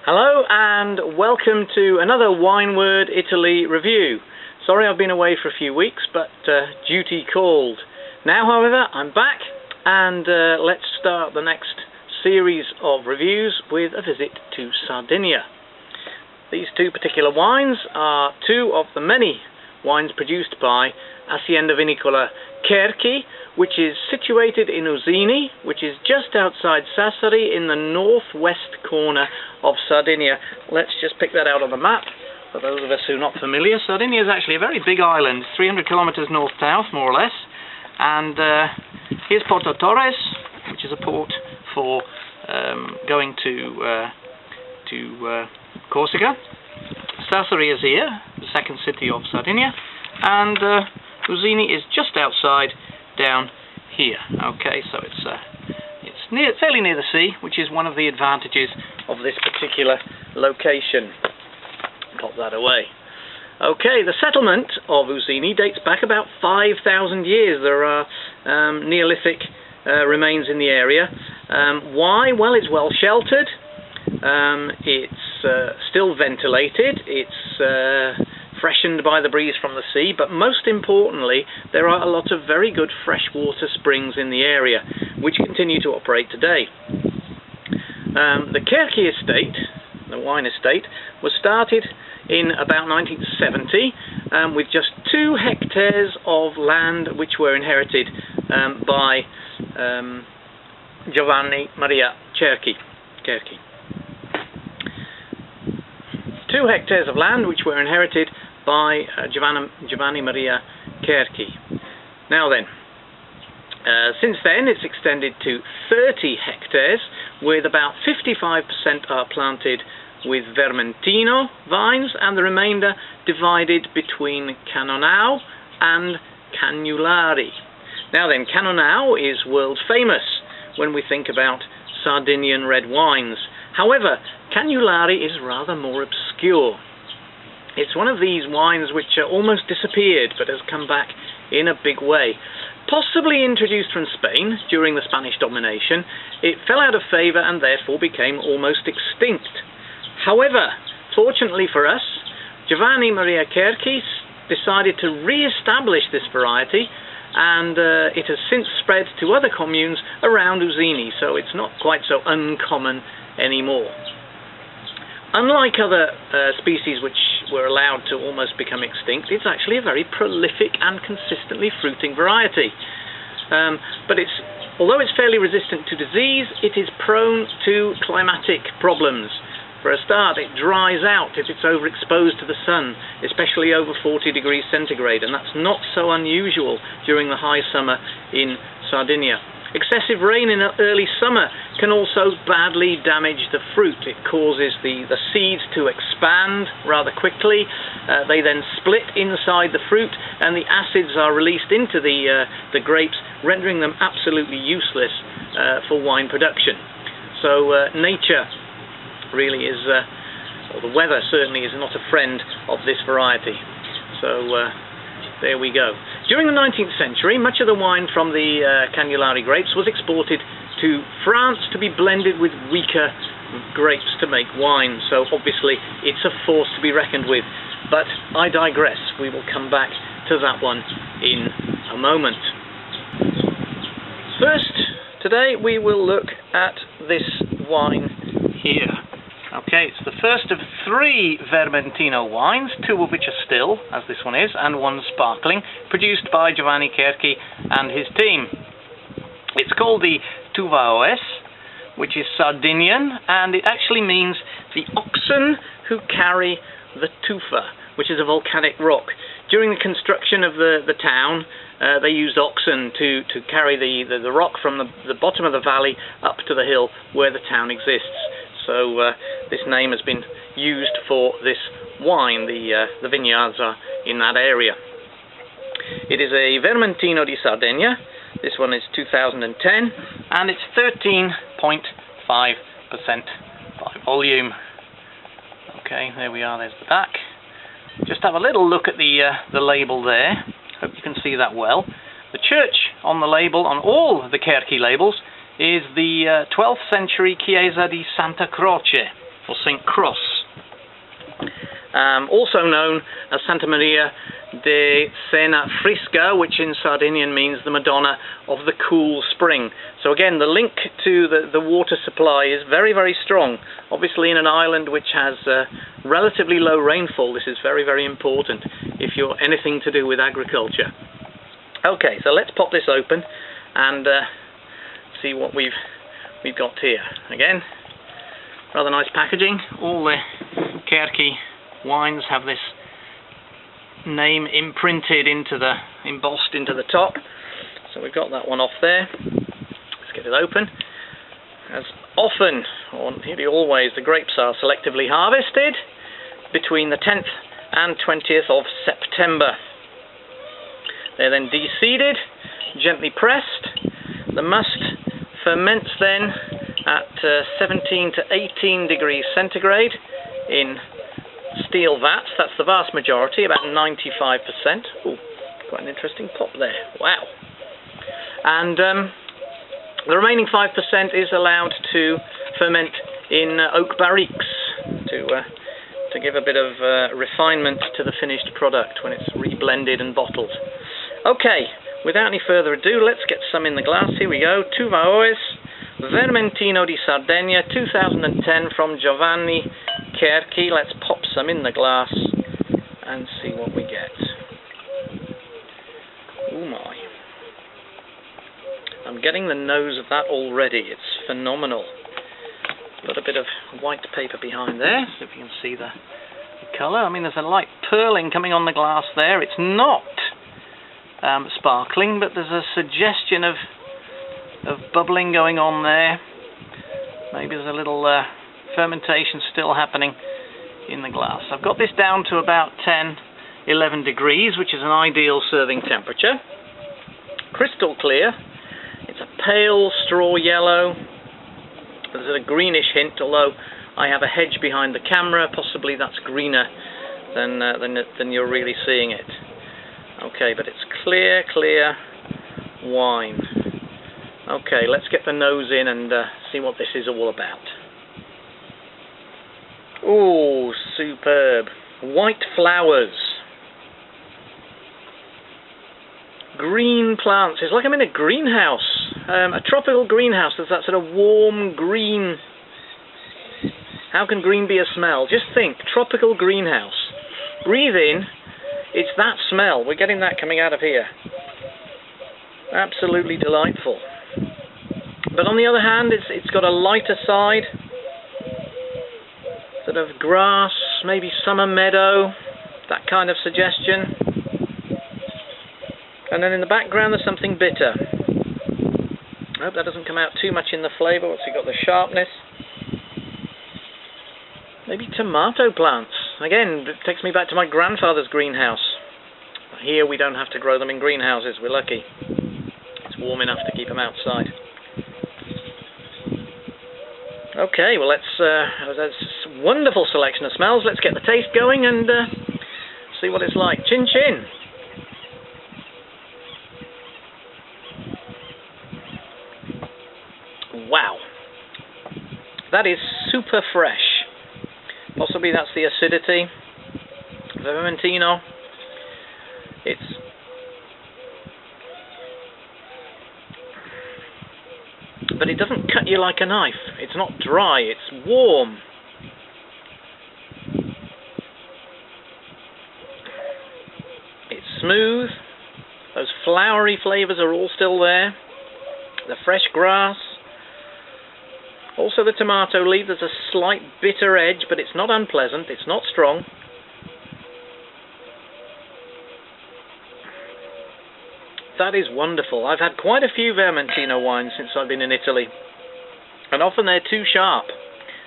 Hello and welcome to another Wineword Italy review. Sorry I've been away for a few weeks, but duty called. Now, however, I'm back and let's start the next series of reviews with a visit to Sardinia. These two particular wines are two of the many wines produced by Azienda Vinicola Cherchi, which is situated in Usini, which is just outside Sassari in the northwest corner of Sardinia. Let's just pick that out on the map for those of us who are not familiar. Sardinia is actually a very big island, 300 kilometers north-south, more or less. And here's Porto Torres, which is a port for going to Corsica. Sassari is here, the second city of Sardinia, and Usini is just outside down here. Okay, so it's fairly near the sea, which is one of the advantages of this particular location. Pop that away. Okay, the settlement of Usini dates back about 5,000 years. There are Neolithic remains in the area. Why? Well, it's well sheltered. It's still ventilated. It's freshened by the breeze from the sea, but most importantly, there are a lot of very good freshwater springs in the area, which continue to operate today. The Cherchi Estate, the wine estate, was started in about 1970 with just 2 hectares of land which were inherited by Giovanni Maria Cherchi. 2 hectares of land which were inherited by Giovanni Maria Cherchi. Now then, since then it's extended to 30 hectares, with about 55% are planted with Vermentino vines and the remainder divided between Cagnolari and Cagnulari. Now then, Cagnolari is world famous when we think about Sardinian red wines. However, Cagnulari is rather more obscure. It's one of these wines which almost disappeared but has come back in a big way. Possibly introduced from Spain during the Spanish domination, it fell out of favour and therefore became almost extinct. However, fortunately for us, Giovanni Maria Cherchi decided to re-establish this variety, and it has since spread to other communes around Usini, so it's not quite so uncommon anymore. Unlike other species which were allowed to almost become extinct, it's actually a very prolific and consistently fruiting variety. But although it's fairly resistant to disease, it is prone to climatic problems. For a start, it dries out if it's overexposed to the sun, especially over 40 degrees centigrade, and that's not so unusual during the high summer in Sardinia. Excessive rain in early summer can also badly damage the fruit. It causes the seeds to expand rather quickly. They then split inside the fruit, and the acids are released into the grapes, rendering them absolutely useless for wine production. So nature really is, or the weather certainly is not a friend of this variety. So there we go. During the 19th century, much of the wine from the Cagnulari grapes was exported to France to be blended with weaker grapes to make wine. So obviously it's a force to be reckoned with. But I digress. We will come back to that one in a moment. First, today we will look at this wine here. Okay, it's the first of 3 Vermentino wines, 2 of which are still, as this one is, and 1 sparkling, produced by Giovanni Cherchi and his team. It's called the Tuvaoes, which is Sardinian, and it actually means the oxen who carry the tufa, which is a volcanic rock. During the construction of the town, they used oxen to carry the rock from the bottom of the valley up to the hill where the town exists. So this name has been used for this wine. The vineyards are in that area. It is a Vermentino di Sardegna. This one is 2010, and it's 13.5% by volume. Okay, there we are. There's the back. Just have a little look at the label there. Hope you can see that well. The church on the label, on all the Cherchi labels, is the 12th century Chiesa di Santa Croce. or St. Cross, also known as Santa Maria de Sena Frisca, which in Sardinian means the Madonna of the Cool Spring. So again, the link to the water supply is very, very strong. Obviously in an island which has relatively low rainfall, this is very, very important if you're anything to do with agriculture. Okay, so let's pop this open and see what we've got here. Again, rather nice packaging. All the Cherchi wines have this name imprinted embossed into the top. So we've got that one off there. Let's get it open. As often, or nearly always, the grapes are selectively harvested between the 10th and 20th of September. They're then de-seeded, gently pressed. The must ferments then at 17 to 18 degrees centigrade in steel vats. That's the vast majority, about 95%. Ooh, quite an interesting pop there. Wow. And the remaining 5% is allowed to ferment in oak barriques to give a bit of refinement to the finished product when it's reblended and bottled. Okay, without any further ado, let's get some in the glass. Here we go. Tuvaoes, Vermentino di Sardegna, 2010 from Giovanni Cherchi. Let's pop some in the glass and see what we get. Oh my. I'm getting the nose of that already. It's phenomenal. Got a bit of white paper behind there, so if you can see the colour. I mean, there's a light pearling coming on the glass there. It's not sparkling, but there's a suggestion of bubbling going on there. Maybe there's a little fermentation still happening in the glass. I've got this down to about 10-11 degrees, which is an ideal serving temperature. Crystal clear. It's a pale straw yellow. There's a greenish hint, although I have a hedge behind the camera. Possibly that's greener than you're really seeing it. Okay, but it's clear wine. Okay, let's get the nose in and see what this is all about. Oh, superb. White flowers. Green plants. It's like I'm in a greenhouse. A tropical greenhouse. There's that sort of warm green. How can green be a smell? Just think, tropical greenhouse. Breathe in. It's that smell. We're getting that coming out of here. Absolutely delightful. But on the other hand, it's got a lighter side. Sort of grass, maybe summer meadow. That kind of suggestion. And then in the background there's something bitter. I hope that doesn't come out too much in the flavour once you've got the sharpness. Maybe tomato plants. Again, it takes me back to my grandfather's greenhouse. Here we don't have to grow them in greenhouses, we're lucky. It's warm enough to keep them outside. Okay, well that's a wonderful selection of smells. Let's get the taste going and see what it's like. Chin chin! Wow, that is super fresh. Possibly that's the acidity. Vermentino. But it doesn't cut you like a knife. It's not dry, it's warm. It's smooth. Those flowery flavours are all still there. The fresh grass. Also the tomato leaf, there's a slight bitter edge, but it's not unpleasant, it's not strong. That is wonderful. I've had quite a few Vermentino wines since I've been in Italy. And often they're too sharp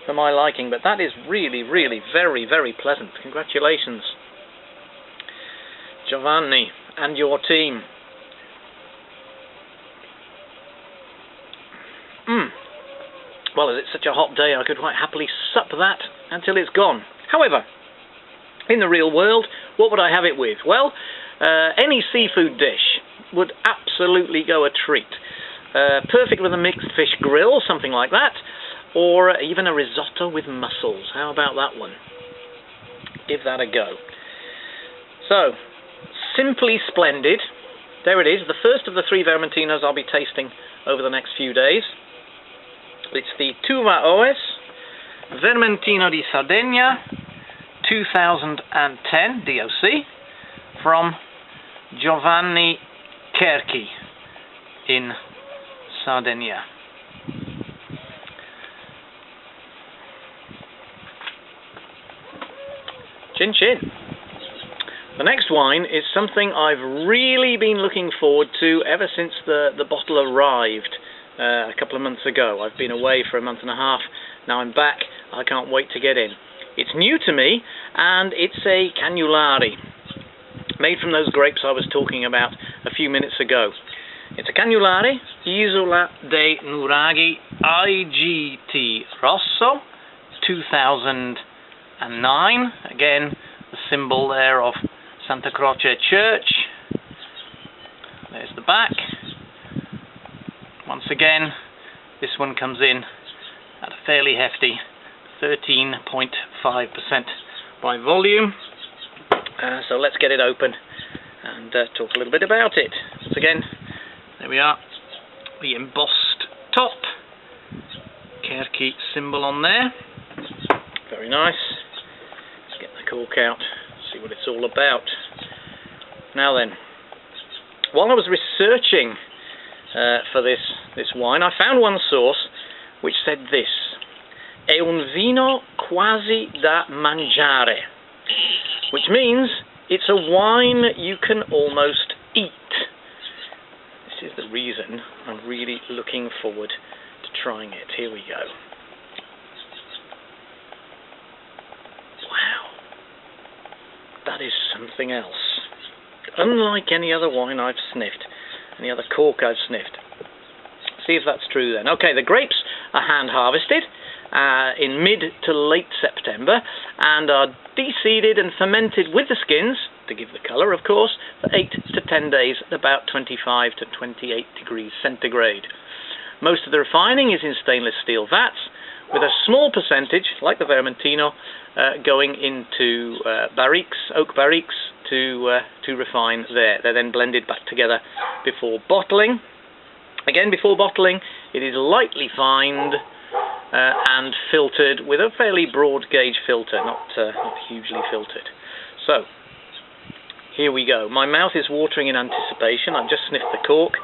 for my liking, but that is really, really very, very pleasant. Congratulations, Giovanni and your team. Well, as it's such a hot day, I could quite happily sup that until it's gone. However, in the real world, what would I have it with? Well, any seafood dish would absolutely go a treat. Perfect with a mixed fish grill, something like that. or even a risotto with mussels. How about that one? Give that a go. So, simply splendid. There it is, the first of the 3 Vermentinos I'll be tasting over the next few days. It's the Tuvaoes Vermentino di Sardegna 2010 DOC from Giovanni Cherchi in Sardinia. Chin chin. The next wine is something I've really been looking forward to ever since the bottle arrived a couple of months ago. I've been away for a month and a half. Now I'm back. I can't wait to get in. It's new to me, and it's a Cagnulari, made from those grapes I was talking about a few minutes ago. It's a Cagnulari Isola dei Nuraghes IGT Rosso 2009. Again, the symbol there of Santa Croce Church. There's the back. Once again, this one comes in at a fairly hefty 13.5% by volume. So let's get it open and talk a little bit about it. Once again, there we are, the embossed top, Cherchi symbol on there. Very nice. Let's get the cork out, see what it's all about. Now then, while I was researching for this wine, I found one source which said this: "È un vino quasi da mangiare," which means it's a wine you can almost eat. This is the reason I'm really looking forward to trying it. Here we go. Wow, that is something else. Unlike any other wine I've sniffed, any other cork I've sniffed. See if that's true then. Okay, the grapes are hand harvested in mid to late September and are de-seeded and fermented with the skins, to give the colour of course, for 8 to 10 days at about 25 to 28 degrees centigrade. Most of the refining is in stainless steel vats, with a small percentage, like the Vermentino, going into barriques, oak barriques, to refine there. They're then blended back together before bottling. Again, before bottling, it is lightly fined and filtered with a fairly broad gauge filter, not hugely filtered. So, here we go. My mouth is watering in anticipation. I've just sniffed the cork.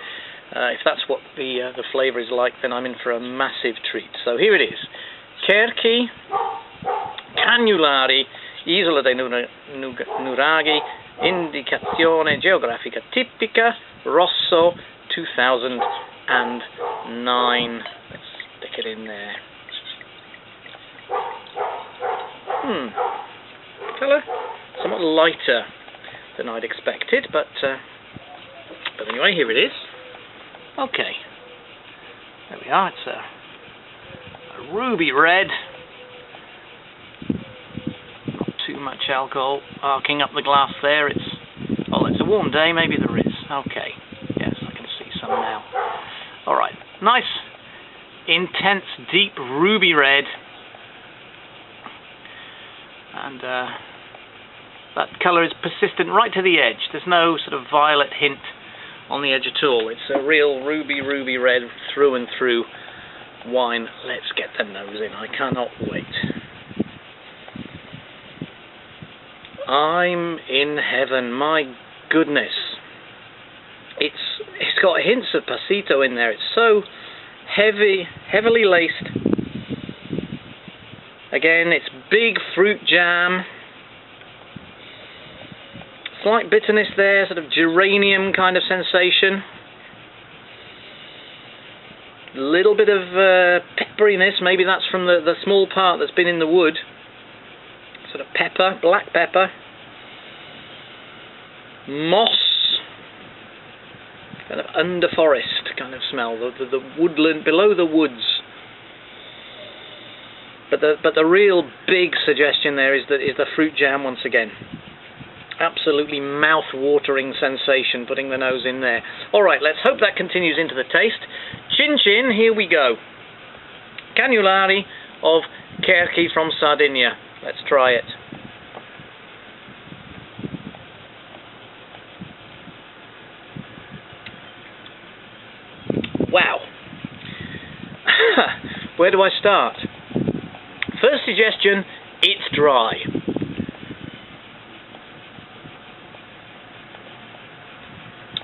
If that's what the flavour is like, then I'm in for a massive treat. So here it is. Cherchi Cagnulari Isola dei Nuraghes, indicazione geografica tipica, Rosso 2009. Let's stick it in there. Colour somewhat lighter than I'd expected, but anyway, here it is. Okay, there we are. It's a ruby red. Not too much alcohol arcing up the glass there. It's a warm day. Maybe there is. Okay, yes, I can see some now. All right, nice, intense, deep ruby red, and that colour is persistent right to the edge. There's no sort of violet hint on the edge at all. It's a real ruby red through and through wine. Let's get the nose in. I cannot wait. I'm in heaven. My goodness. It's got hints of passito in there. It's so heavily laced. Again, it's big fruit jam. Slight bitterness there, sort of geranium kind of sensation. A little bit of pepperiness, maybe that's from the small part that's been in the wood. Sort of pepper, black pepper. Moss. Kind of underforest kind of smell, the woodland, below the woods. But the real big suggestion there is the fruit jam once again. Absolutely mouth-watering sensation putting the nose in there. Alright, let's hope that continues into the taste. Chin chin, here we go. Cagnulari of Cherchi from Sardinia. Let's try it. Wow. Where do I start? First suggestion, it's dry.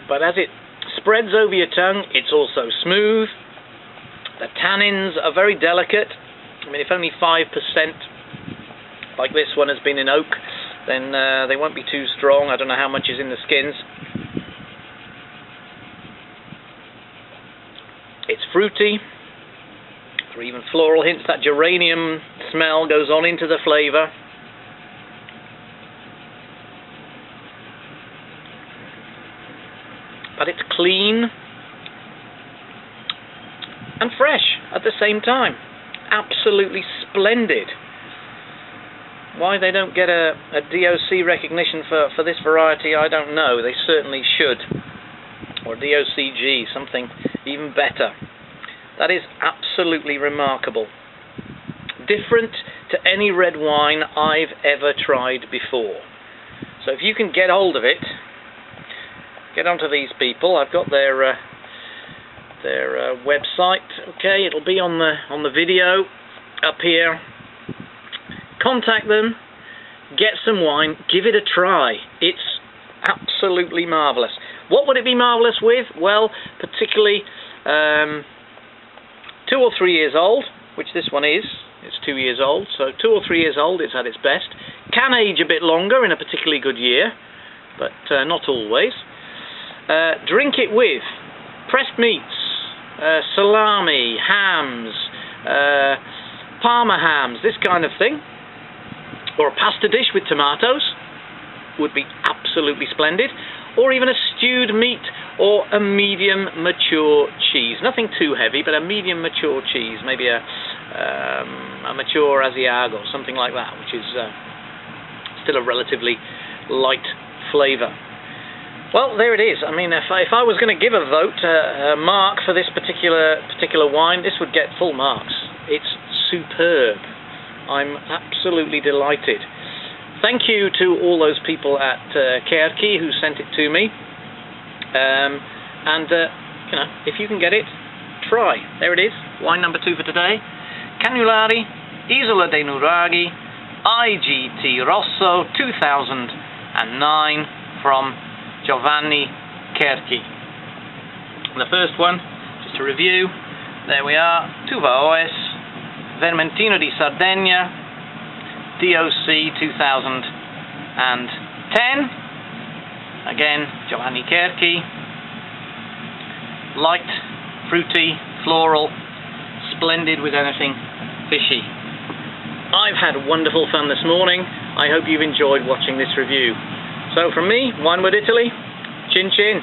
But as it spreads over your tongue, it's also smooth. The tannins are very delicate. I mean, if only 5%, like this one, has been in oak, then they won't be too strong. I don't know how much is in the skins. It's fruity. There are even floral hints. That geranium smell goes on into the flavour. But it's clean and fresh at the same time. Absolutely splendid. Why they don't get a DOC recognition for this variety, I don't know. They certainly should. Or DOCG, something even better. That is absolutely remarkable. Different to any red wine I've ever tried before. So if you can get hold of it, get onto these people. I've got their website. Okay, it'll be on the video up here. Contact them, get some wine, give it a try. It's absolutely marvellous. What would it be marvellous with? Well, particularly 2 or 3 years old, which this one is. It's 2 years old, so 2 or 3 years old, it's at its best. Can age a bit longer in a particularly good year, but not always. Drink it with pressed meats, salami, hams, parma hams, this kind of thing. Or a pasta dish with tomatoes would be absolutely splendid. Or even a stewed meat or a medium mature cheese. Nothing too heavy, but a medium mature cheese. Maybe a mature Asiago, something like that, which is still a relatively light flavour. Well, there it is. I mean, if I was going to give a vote, a mark for this particular wine, this would get full marks. It's superb. I'm absolutely delighted. Thank you to all those people at Cherchi who sent it to me. You know, if you can get it, try. There it is. Wine number 2 for today. Cagnulari Isola dei Nuraghes IGT Rosso 2009 from Giovanni Cherchi. The first one, just a review. There we are. Tuvaoes, Vermentino di Sardegna DOC 2010. Again, Giovanni Cherchi. Light, fruity, floral, splendid with anything fishy. I've had wonderful fun this morning. I hope you've enjoyed watching this review. So from me, Wineword Italy, chin chin.